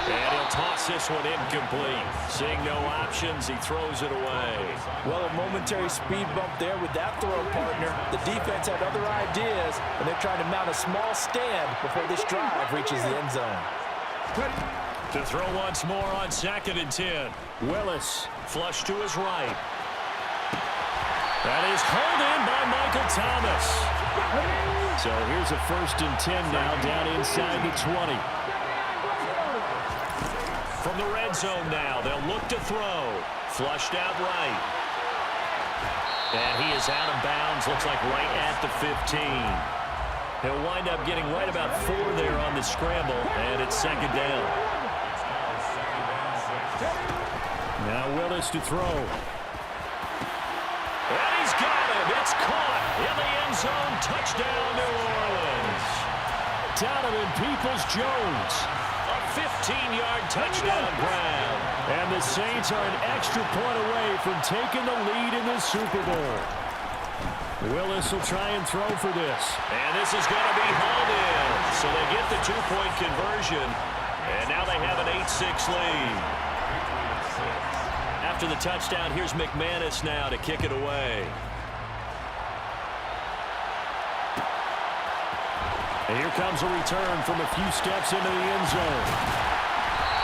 And he'll toss this one incomplete. Seeing no options, he throws it away. Well, a momentary speed bump there with that throw, partner. The defense had other ideas, and they're trying to mount a small stand before this drive reaches the end zone. To throw once more on 2nd and 10. Willis, flush to his right. That is hauled in by Michael Thomas. So here's a 1st and 10 now, down inside the 20. From the red zone now, they'll look to throw. Flushed out right. And he is out of bounds, looks like right at the 15. He'll wind up getting right about 4 there on the scramble, and it's 2nd down. Now Willis to throw. And he's got him. It's caught in the end zone. Touchdown, New Orleans. Donovan Peoples-Jones. A 15-yard touchdown grab. And the Saints are an extra point away from taking the lead in the Super Bowl. Willis will try and throw for this. And this is going to be hauled in. So they get the 2-point conversion. And now they have an 8-6 lead. After the touchdown, here's McManus now to kick it away. And here comes a return from a few steps into the end zone.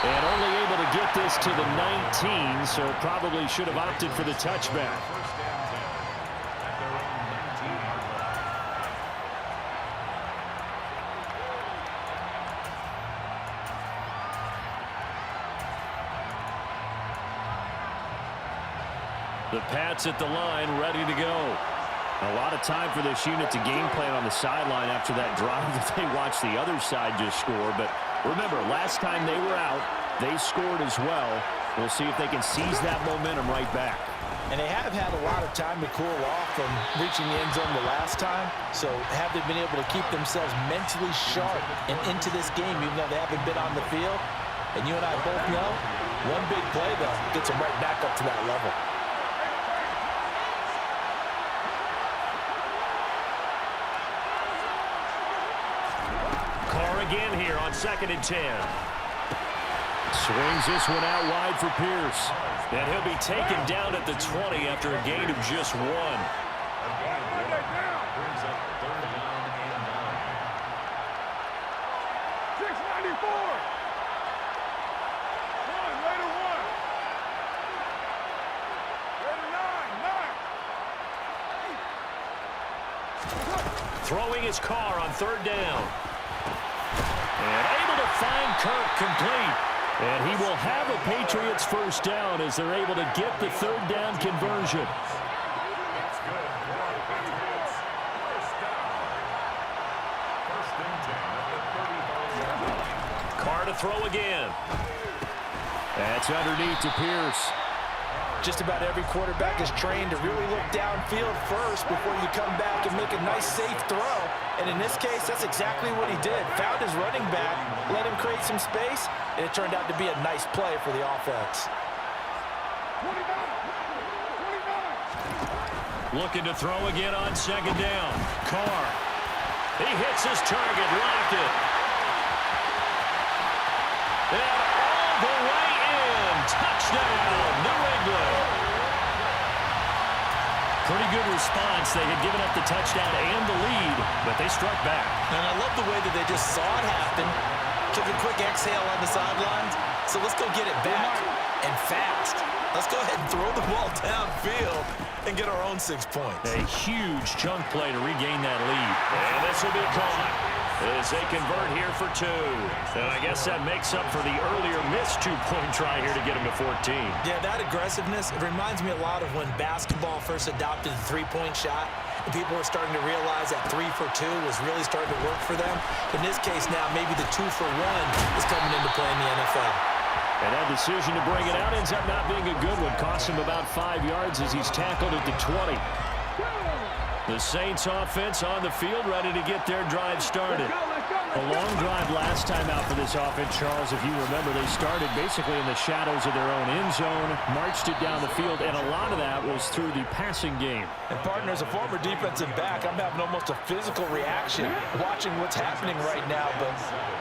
And only able to get this to the 19, so probably should have opted for the touchback. The Pats at the line, ready to go. A lot of time for this unit to game plan on the sideline after that drive that they watched the other side just score. But remember, last time they were out, they scored as well. We'll see if they can seize that momentum right back. And they have had a lot of time to cool off from reaching the end zone the last time. So have they been able to keep themselves mentally sharp and into this game, even though they haven't been on the field? And you and I both know, one big play, though, gets them right back up to that level. Again here on 2nd and 10. Swings this one out wide for Pierce. And he'll be taken down at the 20 after a gain of just 1. Throwing his car on 3rd down. And able to find Kirk complete. And he will have a Patriots 1st down as they're able to get the 3rd down conversion. Carr to throw again. That's underneath to Pierce. Just about every quarterback is trained to really look downfield first before you come back and make a nice, safe throw. And in this case, that's exactly what he did. Found his running back, let him create some space, and it turned out to be a nice play for the offense. Looking to throw again on 2nd down. Carr. He hits his target, locked it. And all the way in. Touchdown, New England. Pretty good response. They had given up the touchdown and the lead, but they struck back. And I love the way that they just saw it happen. Took a quick exhale on the sidelines. So let's go get it back, and fast. Let's go ahead and throw the ball downfield and get our own 6 points. A huge chunk play to regain that lead. And this will be caught as they convert here for 2. And I guess that makes up for the earlier missed 2-point try here to get them to 14. Yeah, that aggressiveness, it reminds me a lot of when basketball first adopted the 3-point shot. And people were starting to realize that 3 for 2 was really starting to work for them. In this case now, maybe the 2 for 1 is coming into play in the NFL. And that decision to bring it out ends up not being a good one. Costs him about 5 yards as he's tackled at the 20. The Saints offense on the field, ready to get their drive started. A long drive last time out for this offense, Charles. If you remember, they started basically in the shadows of their own end zone, marched it down the field, and a lot of that was through the passing game. And partner, as a former defensive back, I'm having almost a physical reaction watching what's happening right now. But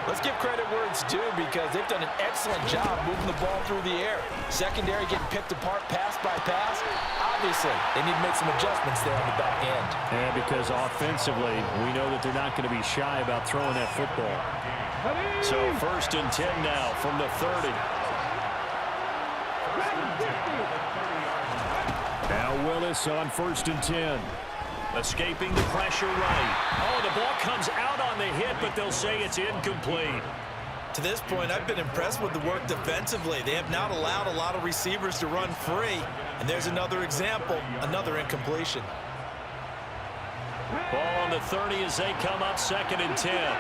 Let's give credit where it's due because they've done an excellent job moving the ball through the air. Secondary getting picked apart pass by pass. Obviously, they need to make some adjustments there on the back end. Yeah, because offensively, we know that they're not going to be shy about throwing that football. So 1st and 10 now from the 30. Now Willis on 1st and 10. Escaping the pressure right. Oh, the ball comes out on the hit, but they'll say it's incomplete. To this point, I've been impressed with the work defensively. They have not allowed a lot of receivers to run free. And there's another example, another incompletion. Ball on the 30 as they come up 2nd and 10.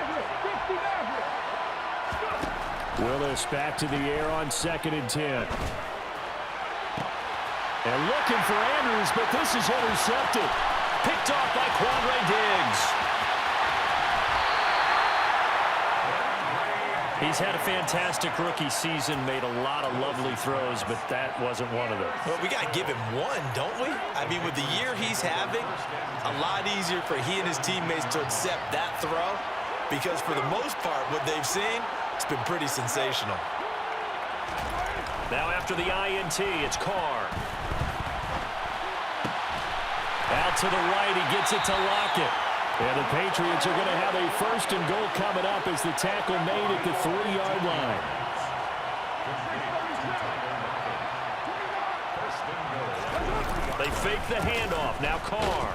Willis back to the air on 2nd and 10. And looking for Andrews, but this is intercepted. Picked off by Quandre Diggs. He's had a fantastic rookie season, made a lot of lovely throws, but that wasn't one of them. Well, we got to give him one, don't we? I mean, with the year he's having, a lot easier for he and his teammates to accept that throw because for the most part, what they've seen, it's been pretty sensational. Now after the INT, it's Carr. Out to the right, he gets it to Lockett. And the Patriots are going to have a 1st and goal coming up as the tackle made at the 3-yard line. They fake the handoff. Now Carr.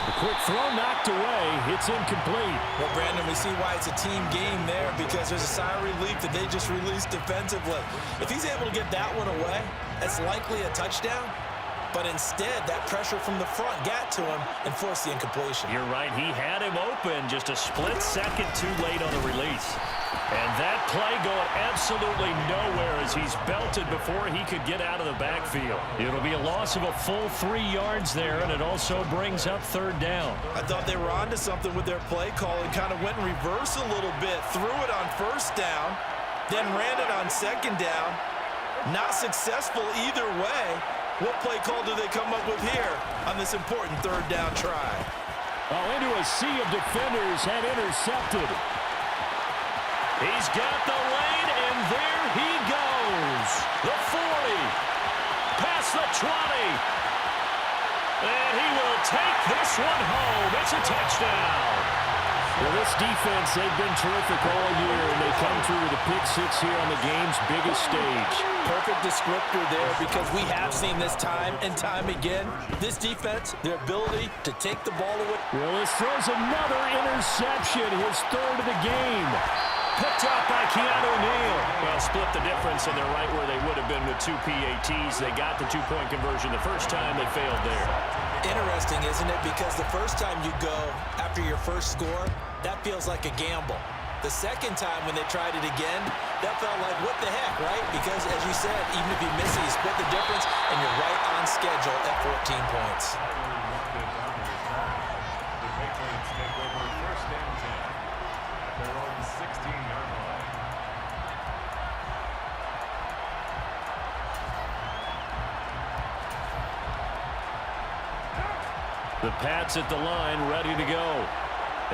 The quick throw knocked away. It's incomplete. Well, Brandon, we see why it's a team game there because there's a sigh of relief that they just released defensively. If he's able to get that one away, that's likely a touchdown. But instead, that pressure from the front got to him and forced the incompletion. You're right. He had him open just a split second too late on the release. And that play going absolutely nowhere as he's belted before he could get out of the backfield. It'll be a loss of a full 3 yards there, and it also brings up 3rd down. I thought they were onto something with their play call and kind of went in reverse a little bit. Threw it on 1st down, then ran it on 2nd down. Not successful either way. What play call do they come up with here on this important 3rd down try? Oh, into a sea of defenders and intercepted. He's got the lane, and there he goes. The 40, past the 20. And he will take this one home. It's a touchdown. Well, this defense, they've been terrific all year, and they come through with a pick-6 here on the game's biggest stage. Perfect descriptor there because we have seen this time and time again. This defense, their ability to take the ball away. Willis throws another interception, his 3rd of the game. Picked off by Keanu Neal. Well, split the difference, and they're right where they would have been with 2 PATs. They got the 2-point conversion the first time. They failed there. Interesting, isn't it? Because the first time you go after your first score, that feels like a gamble. The second time when they tried it again, that felt like, what the heck, right? Because, as you said, even if you miss it, you split the difference, and you're right on schedule at 14 points. The Pats at the line, ready to go.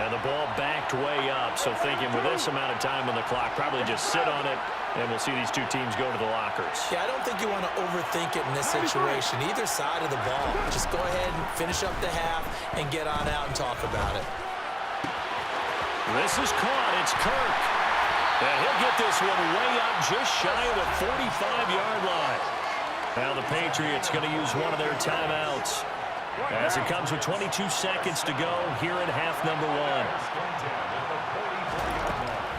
And the ball backed way up, so thinking with this amount of time on the clock, probably just sit on it, and we'll see these two teams go to the lockers. Yeah, I don't think you want to overthink it in this situation, either side of the ball. Just go ahead and finish up the half and get on out and talk about it. This is caught. It's Kirk. And he'll get this one way up just shy of the 45-yard line. Now the Patriots going to use one of their timeouts as it comes with 22 seconds to go here in half number 1.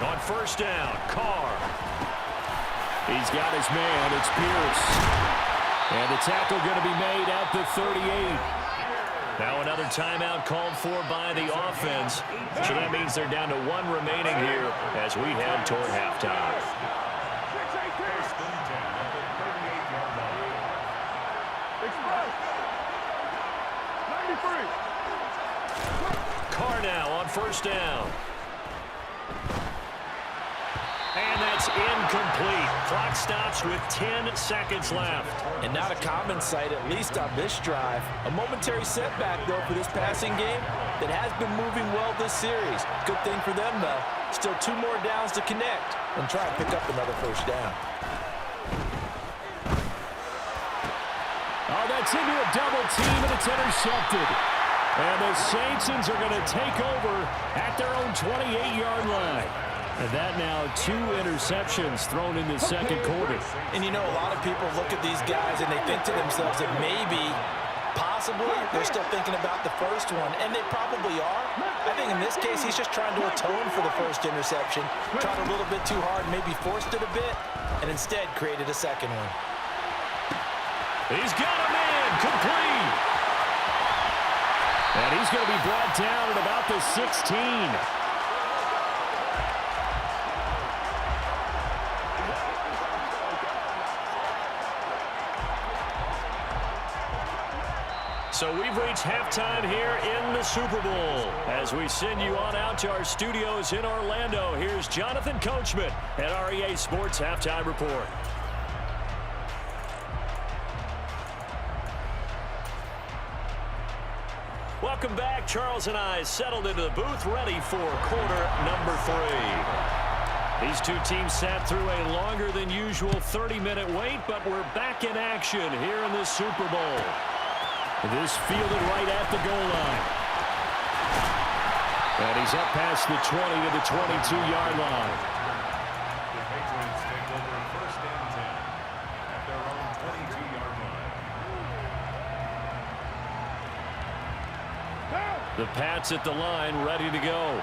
On 1st down, Carr. He's got his man. It's Pierce. And the tackle going to be made at the 38. Now another timeout called for by the offense. So that means they're down to 1 remaining here as we head toward halftime. Carr now on 1st down. And that's It's incomplete. Clock stops with 10 seconds left. And not a common sight, at least on this drive. A momentary setback, though, for this passing game that has been moving well this series. Good thing for them, though. Still 2 more downs to connect and try and pick up another first down. Oh, that's into a double team, and it's intercepted. And the Saints are going to take over at their own 28-yard line. And that now 2 interceptions thrown in the second quarter. And you know, a lot of people look at these guys and they think to themselves that maybe, possibly, they're still thinking about the first one. And they probably are. I think in this case, he's just trying to atone for the first interception. Tried a little bit too hard, maybe forced it a bit, and instead created a second one. He's got him in, complete. And he's going to be brought down at about the 16. So we've reached halftime here in the Super Bowl. As we send you on out to our studios in Orlando, here's Jonathan Coachman at REA Sports Halftime Report. Welcome back. Charles and I settled into the booth, ready for quarter number 3. These two teams sat through a longer than usual 30-minute wait, but we're back in action here in the Super Bowl. This fielded right at the goal line. And he's up past the 20 to the 22-yard line. The Patriots take over first and 10 at their own 22-yard line. The Pats at the line, ready to go.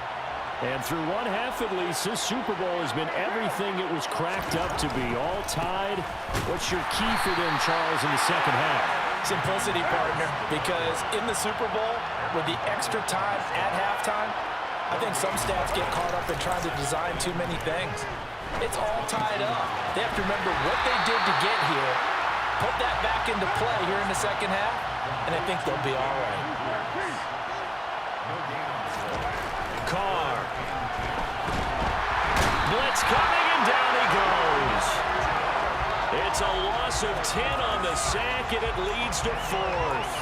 And through one half at least, this Super Bowl has been everything it was cracked up to be. All tied. What's your key for them, Charles, in the second half? Simplicity, partner, because in the Super Bowl, with the extra time at halftime, I think some stats get caught up in trying to design too many things. It's all tied up. They have to remember what they did to get here, put that back into play here in the second half, and I think they'll be all right. Carr. Blitz coming, and down he goes. It's a loss of 10 on the sack, and it leads to 4th.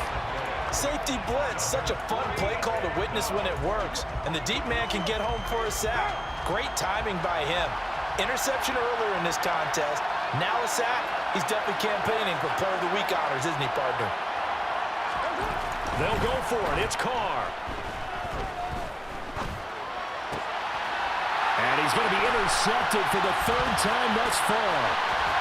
Safety blitz, such a fun play call to witness when it works, and the deep man can get home for a sack. Great timing by him. Interception earlier in this contest. Now a sack. He's definitely campaigning for Player of the Week honors, isn't he, partner? They'll go for it. It's Carr. And he's going to be intercepted for the 3rd time thus far.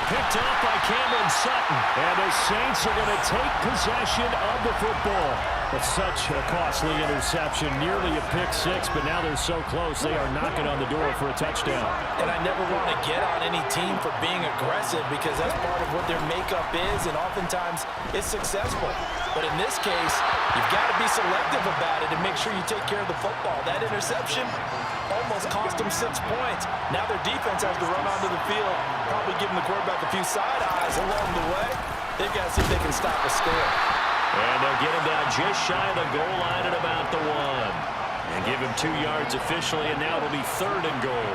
Picked up by Cameron Sutton. And the Saints are going to take possession of the football. It's such a costly interception, nearly a pick-6, but now they're so close they are knocking on the door for a touchdown. And I never want to get on any team for being aggressive because that's part of what their makeup is, and oftentimes it's successful. But in this case, you've got to be selective about it and make sure you take care of the football. That interception almost cost them 6 points. Now their defense has to run onto the field, probably giving the quarterback a few side eyes along the way. They've got to see if they can stop a score. And they'll get him down just shy of the goal line at about the 1. And give him 2 yards officially, and now it'll be 3rd and goal.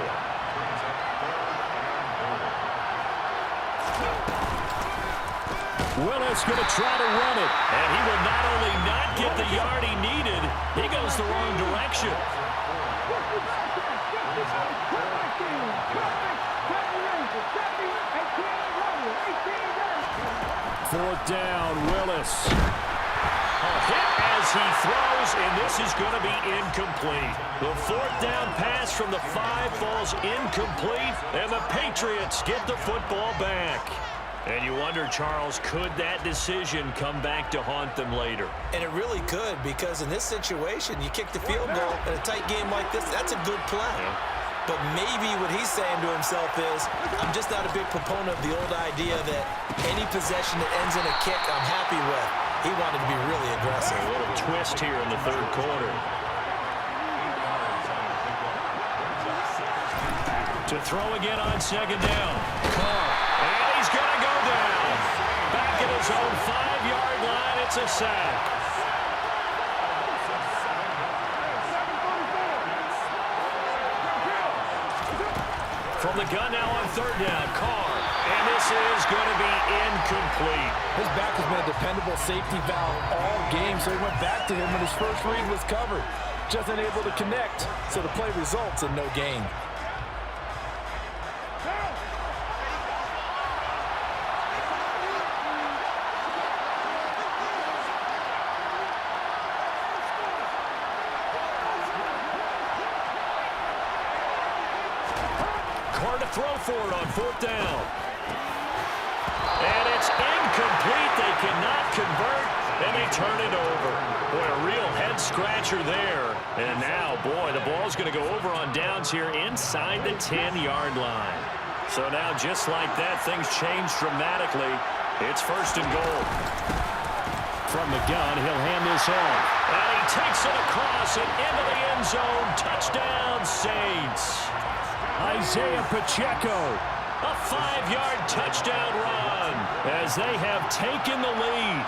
Willis going to try to run it. And he will not only not get the yard he needed, he goes the wrong direction. 4th down, Willis. A hit as he throws, and this is going to be incomplete. The 4th down pass from the 5 falls incomplete, and the Patriots get the football back. And you wonder, Charles, could that decision come back to haunt them later? And it really could, because in this situation, you kick the field goal in a tight game like this, that's a good play. Yeah. But maybe what he's saying to himself is, I'm just not a big proponent of the old idea that any possession that ends in a kick I'm happy with. He wanted to be really aggressive. A little twist here in the 3rd quarter. To throw again on 2nd down. Carr. And he's going to go down. Back at his own 5-yard line, it's a sack. From the gun now on third down, Carr. And this is going to be incomplete. His back has been a dependable safety valve all game, so he went back to him when his first read was covered. Just unable to connect, so the play results in no gain. Carr to throw for it on fourth down. And it's incomplete. They cannot convert, and they turn it over. Boy, a real head-scratcher there. And now, boy, the ball's going to go over on downs here inside the 10-yard line. So now, just like that, things change dramatically. It's first and goal. From the gun, he'll hand this off. And he takes it across and into the end zone. Touchdown, Saints. Isaiah Pacheco, a 5-yard touchdown run as they have taken the lead.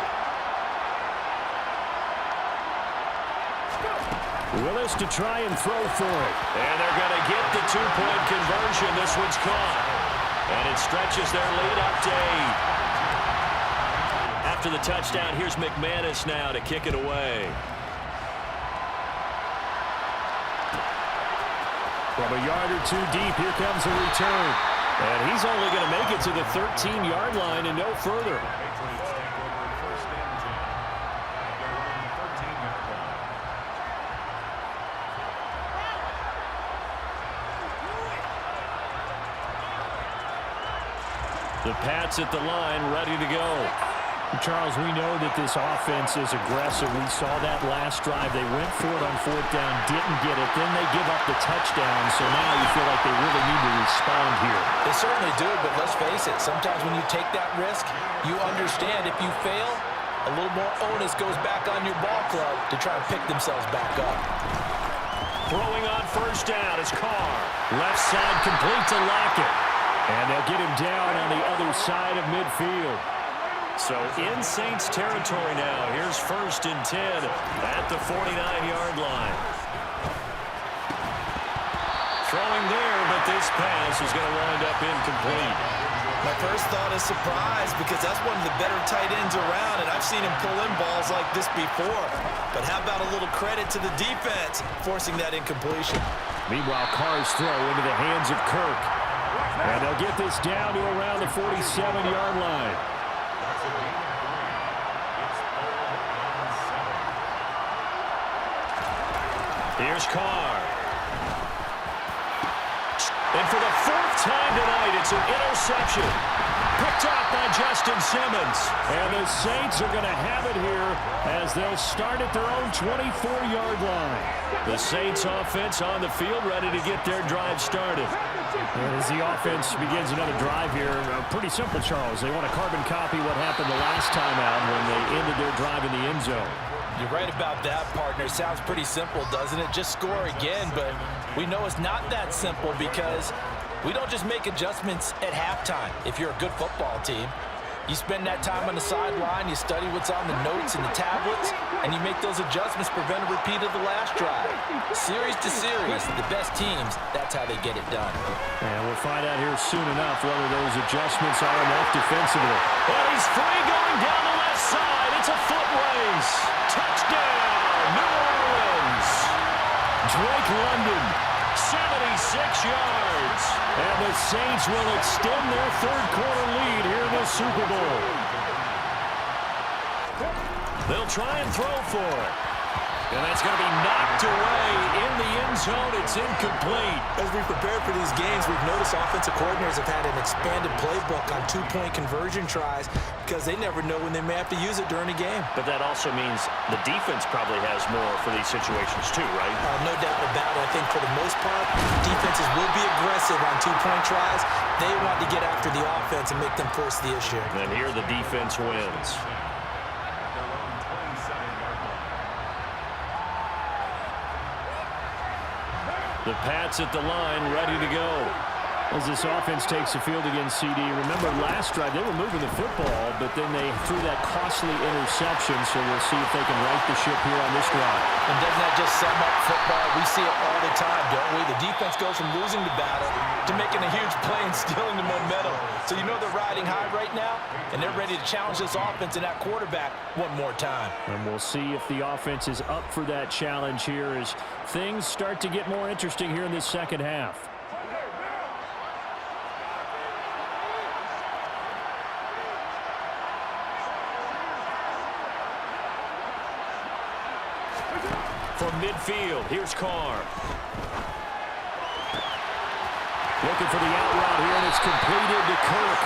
Willis to try and throw for it. And they're going to get the two-point conversion. This one's caught. And it stretches their lead up to 8. After the touchdown, here's McManus now to kick it away. From a yard or two deep, here comes the return. And he's only going to make it to the 13-yard line and no further. Patriots take over first and 10 at their own 13-yard line. The Pats at the line, ready to go. Charles, we know that this offense is aggressive. We saw that last drive. They went for it on fourth down, didn't get it. Then they give up the touchdown, so now you feel like they really need to respond here. They certainly do, but let's face it, sometimes when you take that risk, you understand if you fail, a little more onus goes back on your ball club to try and pick themselves back up. Throwing on first down is Carr. Left side complete to Lockett. And they'll get him down on the other side of midfield. So in Saints territory now. Here's first and 10 at the 49-yard line. Throwing there, but this pass is going to wind up incomplete. My first thought is surprise because that's one of the better tight ends around, and I've seen him pull in balls like this before. But how about a little credit to the defense forcing that incompletion? Meanwhile, Carr's throw into the hands of Kirk. And they'll get this down to around the 47-yard line. Here's Carr. And for the fourth time tonight, it's an interception. Picked off by Justin Simmons. And the Saints are going to have it here as they'll start at their own 24-yard line. The Saints offense on the field, ready to get their drive started. And as the offense begins another drive here, pretty simple, Charles. They want to carbon copy what happened the last time out when they ended their drive in the end zone. You're right about that, partner. Sounds pretty simple, doesn't it? Just score again, but we know it's not that simple because we don't just make adjustments at halftime. If you're a good football team, you spend that time on the sideline, you study what's on the notes and the tablets, and you make those adjustments, prevent a repeat of the last drive. Series to series, the best teams, that's how they get it done. And we'll find out here soon enough whether those adjustments are enough defensively. Well, he's free going down the left side. It's a foot race. Touchdown, New Orleans. Drake London, 76 yards. and the Saints will extend their third-quarter lead here in the Super Bowl. They'll try and throw for it. And that's going to be knocked away in the end zone. It's incomplete. As we prepare for these games, we've noticed offensive coordinators have had an expanded playbook on two-point conversion tries because they never know when they may have to use it during a game. But that also means the defense probably has more for these situations too, right? No doubt about it. I think for the most part, defenses will be aggressive on two-point tries. They want to get after the offense and make them force the issue. And here the defense wins. The Pats at the line, ready to go. As this offense takes the field against CD, remember last drive they were moving the football, but then they threw that costly interception, so we'll see if they can right the ship here on this drive. And doesn't that just sum up football? We see it all the time, don't we? The defense goes from losing the battle to making a huge play and stealing the momentum. So you know they're riding high right now, and they're ready to challenge this offense and that quarterback one more time. And we'll see if the offense is up for that challenge here as things start to get more interesting here in this second half. From midfield, here's Carr. Looking for the out route here, and it's completed to Kirk.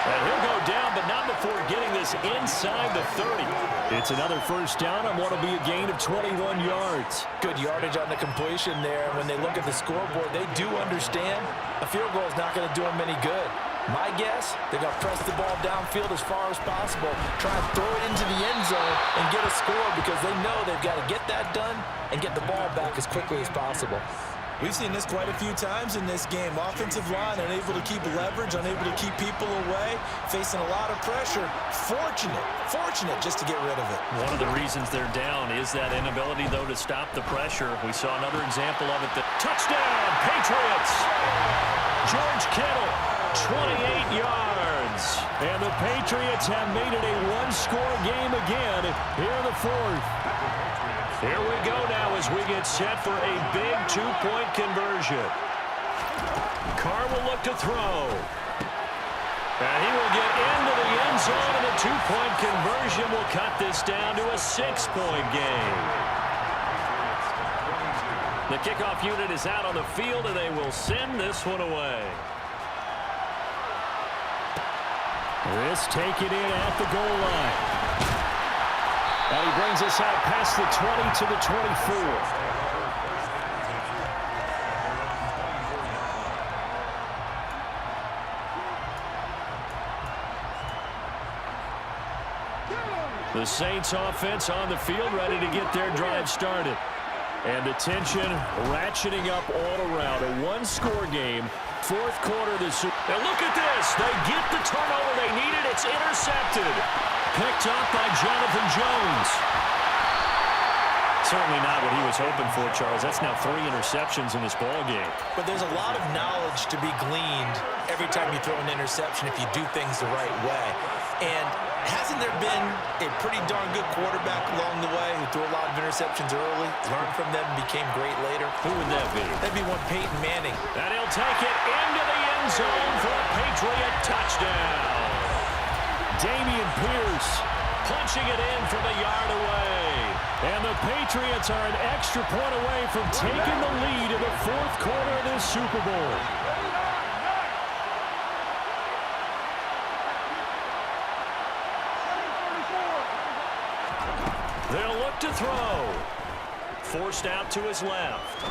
And he'll go down, but not before getting this inside the 30. It's another first down on what will be a gain of 21 yards. Good yardage on the completion there. When they look at the scoreboard, they do understand a field goal is not going to do them any good. My guess, they're going to press the ball downfield as far as possible, try and throw it into the end zone and get a score because they know they've got to get that done and get the ball back as quickly as possible. We've seen this quite a few times in this game. Offensive line unable to keep leverage, unable to keep people away, facing a lot of pressure. Fortunate just to get rid of it. One of the reasons they're down is that inability, though, to stop the pressure. We saw another example of it. Touchdown, Patriots! George Kittle, 28 yards. And the Patriots have made it a one-score game again here in the fourth. Here we go now as we get set for a big two-point conversion. Carr will look to throw. And he will get into the end zone, and the two-point conversion will cut this down to a 6-point game. The kickoff unit is out on the field, and they will send this one away. This taken in at the goal line. And he brings us out past the 20 to the 24. The Saints offense on the field ready to get their drive started. And the tension ratcheting up all around. A one-score game. Fourth quarter of the Super Bowl. And look at this. They get the turnover they needed. It's intercepted. Picked up by Jonathan Jones. Certainly not what he was hoping for, Charles. That's now 3 interceptions in this ball game. But there's a lot of knowledge to be gleaned every time you throw an interception if you do things the right way. And hasn't there been a pretty darn good quarterback along the way who threw a lot of interceptions early, learned from them, and became great later? Who would that be? That'd be one Peyton Manning. And he'll take it into the end zone for a Patriot touchdown. Damian Pierce punching it in from a yard away. And the Patriots are an extra point away from taking the lead in the fourth quarter of this Super Bowl. They'll look to throw. Forced out to his left.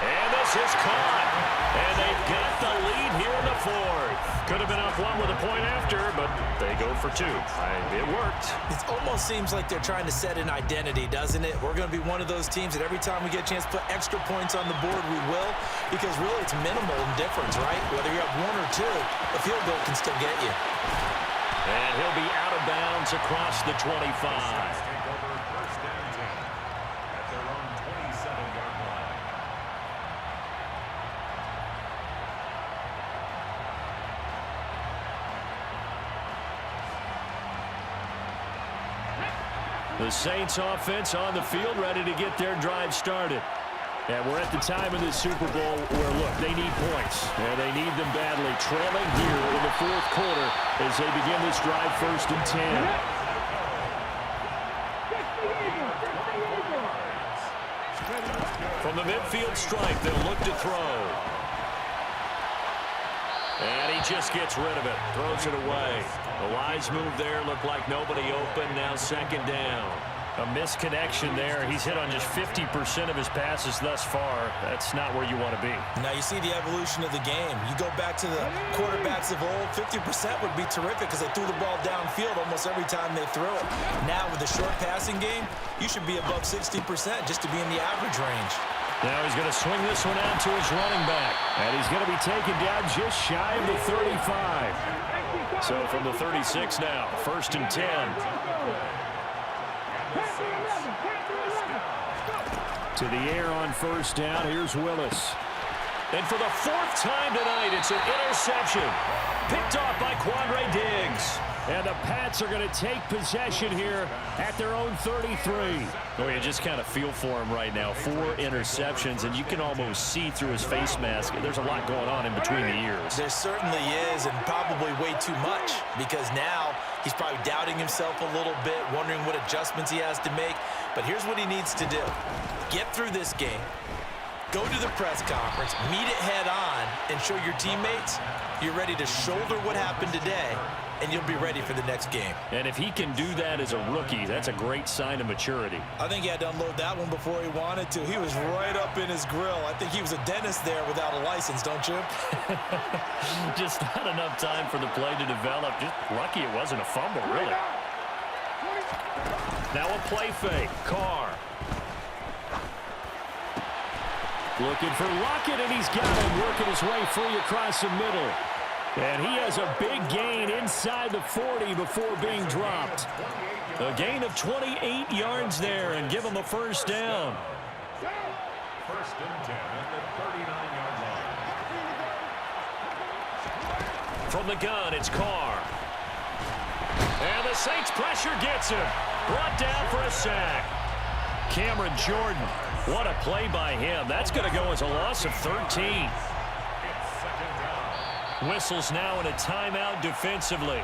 And this is caught. And they've got the lead here in the fourth. Could have been up one with a point after, but they go for 2. It worked. It almost seems like they're trying to set an identity, doesn't it? We're going to be one of those teams that every time we get a chance to put extra points on the board, we will. Because really it's minimal in difference, right? Whether you have 1 or 2, a field goal can still get you. And he'll be out of bounds across the 25. Take over first and 10 at their own 27-yard line. The Saints offense on the field ready to get their drive started. And we're at the time of the Super Bowl where, look, they need points. And they need them badly. Trailing here in the fourth quarter as they begin this drive first and 10. From the midfield stripe, they'll look to throw. And he just gets rid of it. Throws it away. The wise move there. Looked like nobody open. Now second down. A misconnection there. He's hit on just 50% of his passes thus far. That's not where you want to be. Now you see the evolution of the game. You go back to the quarterbacks of old, 50% would be terrific because they threw the ball downfield almost every time they threw it. Now with the short passing game, you should be above 60% just to be in the average range. Now he's going to swing this one out to his running back. And he's going to be taken down just shy of the 35. So from the 36 now, 1st and 10. To the air on 1st down. Here's Willis. And for the 4th time tonight, it's an interception. Picked off by Quandre Diggs. And the Pats are going to take possession here at their own 33. Oh, you just kind of feel for him right now. 4 interceptions, and you can almost see through his face mask. There's a lot going on in between the ears. There certainly is, and probably way too much, because now he's probably doubting himself a little bit, wondering what adjustments he has to make. But here's what he needs to do. Get through this game. Go to the press conference, meet it head on, and show your teammates you're ready to shoulder what happened today, and you'll be ready for the next game. And if he can do that as a rookie, that's a great sign of maturity. I think he had to unload that one before he wanted to. He was right up in his grill. I think he was a dentist there without a license, don't you? Just not enough time for the play to develop. Just lucky it wasn't a fumble, really. Now a play fake. Carr. Looking for Lockett, and he's got him working his way free across the middle. And he has a big gain inside the 40 before being dropped. A gain of 28 yards there and give him a 1st down. 1st and 10 at the 39-yard line. From the gun, it's Carr. And the Saints pressure gets him. Brought down for a sack. Cameron Jordan. What a play by him. That's going to go as a loss of 13. Whistles now in a timeout defensively.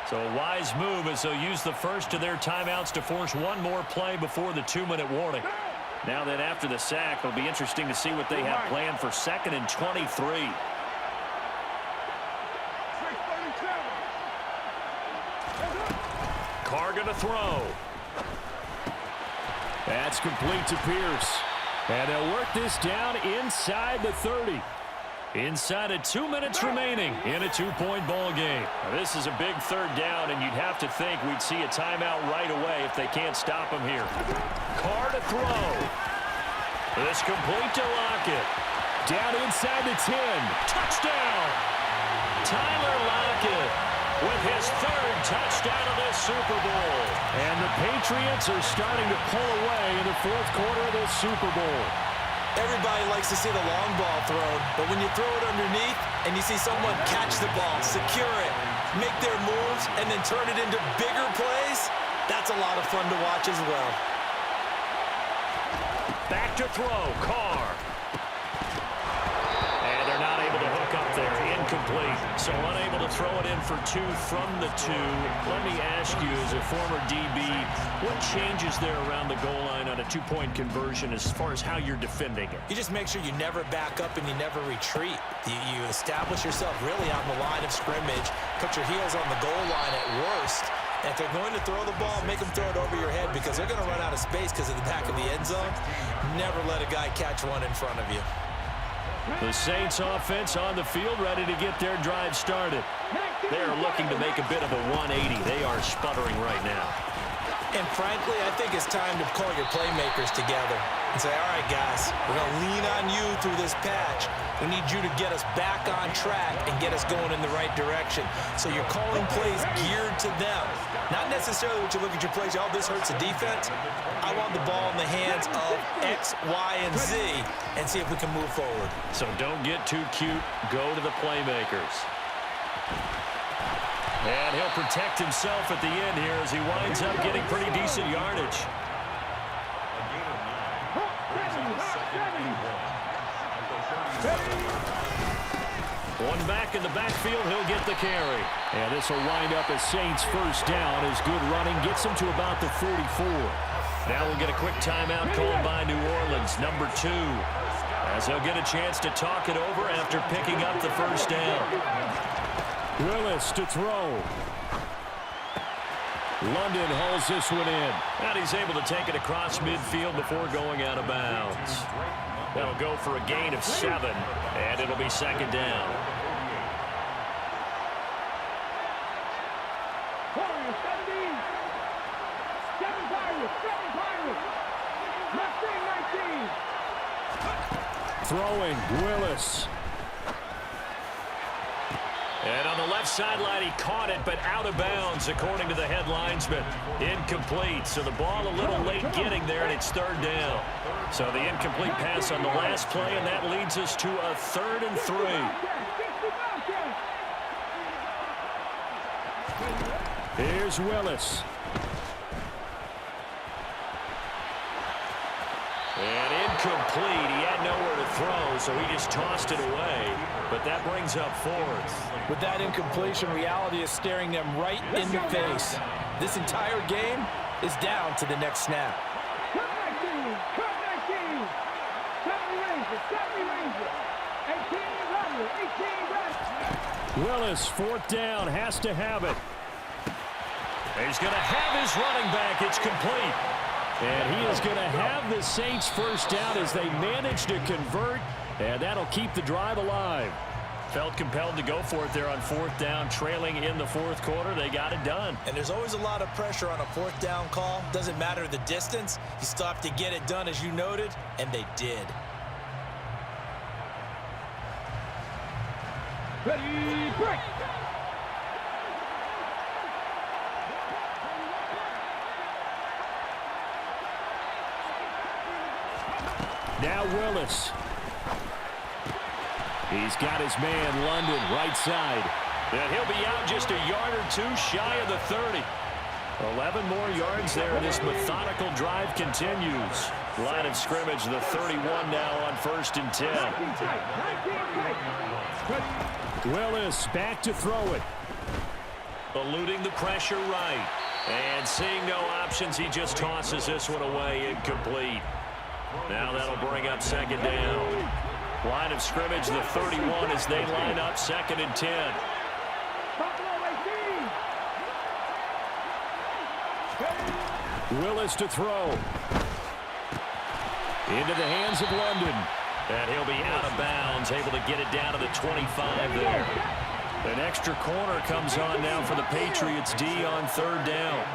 So a wise move as they'll use the first of their timeouts to force one more play before the 2-minute warning. Now then after the sack, it'll be interesting to see what they have planned for 2nd and 23. Carr going to throw. That's complete to Pierce. And they'll work this down inside the 30. Inside of 2 minutes remaining in a 2-point ball game. Now, this is a big 3rd down, and you'd have to think we'd see a timeout right away if they can't stop him here. Carr to throw. This complete to Lockett. Down inside the 10. Touchdown! Tyler Lockett with his 3rd touchdown of this Super Bowl. And the Patriots are starting to pull away in the 4th quarter of this Super Bowl. Everybody likes to see the long ball thrown, but when you throw it underneath and you see someone catch the ball, secure it, make their moves, and then turn it into bigger plays, that's a lot of fun to watch as well. Back to throw, Carr. And they're not able to hook up there. Incomplete. So unable to throw it in for 2 from the 2. Let me ask you, as a former DB, what changes there around the goal line on a 2-point conversion as far as how you're defending it? You just make sure you never back up and you never retreat. You establish yourself really on the line of scrimmage, put your heels on the goal line at worst. And if they're going to throw the ball, make them throw it over your head because they're going to run out of space because of the back of the end zone. Never let a guy catch one in front of you. The Saints offense on the field ready to get their drive started. They're looking to make a bit of a 180. They are sputtering right now. And frankly, I think it's time to call your playmakers together and say, all right, guys, we're going to lean on you through this patch. We need you to get us back on track and get us going in the right direction. So you're calling plays geared to them. Not necessarily what you look at your plays, oh, this hurts the defense. I want the ball in the hands of X, Y, and Z and see if we can move forward. So don't get too cute. Go to the playmakers. And he'll protect himself at the end here as he winds up getting pretty decent yardage. One back in the backfield, he'll get the carry. And this will wind up as Saints 1st down as good running gets him to about the 44. Now we'll get a quick timeout called by New Orleans, number 2. As he'll get a chance to talk it over after picking up the 1st down. Willis to throw. London hauls this one in. And he's able to take it across midfield before going out of bounds. That'll go for a gain of 7, and it'll be 2nd down. Throwing, Willis. And on the left sideline, he caught it, but out of bounds, according to the headlinesman. Incomplete, so the ball a little late getting there, and it's third down. So the incomplete pass on the last play, and that leads us to a 3rd and 3. Here's Willis. And incomplete. He had nowhere to throw, so he just tossed it away. But that brings up 4th. With that incompletion, reality is staring them right in the face. This entire game is down to the next snap. Willis, 4th down, has to have it. He's going to have his running back. It's complete. And he is going to have the Saints first down as they manage to convert, and that'll keep the drive alive. Felt compelled to go for it there on 4th down, trailing in the 4th quarter. They got it done. And there's always a lot of pressure on a 4th down call. Doesn't matter the distance. You still have to get it done, as you noted, and they did. Ready, break! Now Willis. He's got his man, London, right side. And he'll be out just a yard or two shy of the 30. 11 more yards there, and this methodical drive continues. Line of scrimmage, the 31 now on 1st and 10. Willis back to throw it. Eluding the pressure right. And seeing no options, he just tosses this one away, incomplete. Now that'll bring up 2nd down. Line of scrimmage, the 31 as they line up 2nd and 10. Willis to throw. Into the hands of London. And he'll be out of bounds, able to get it down to the 25 there. An extra corner comes on now for the Patriots D on 3rd down.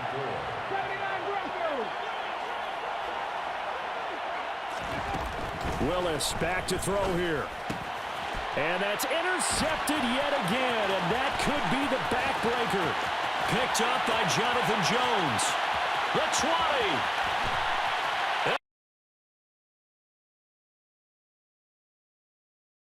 Willis back to throw here. And that's intercepted yet again, and that could be the backbreaker. Picked up by Jonathan Jones. The 20.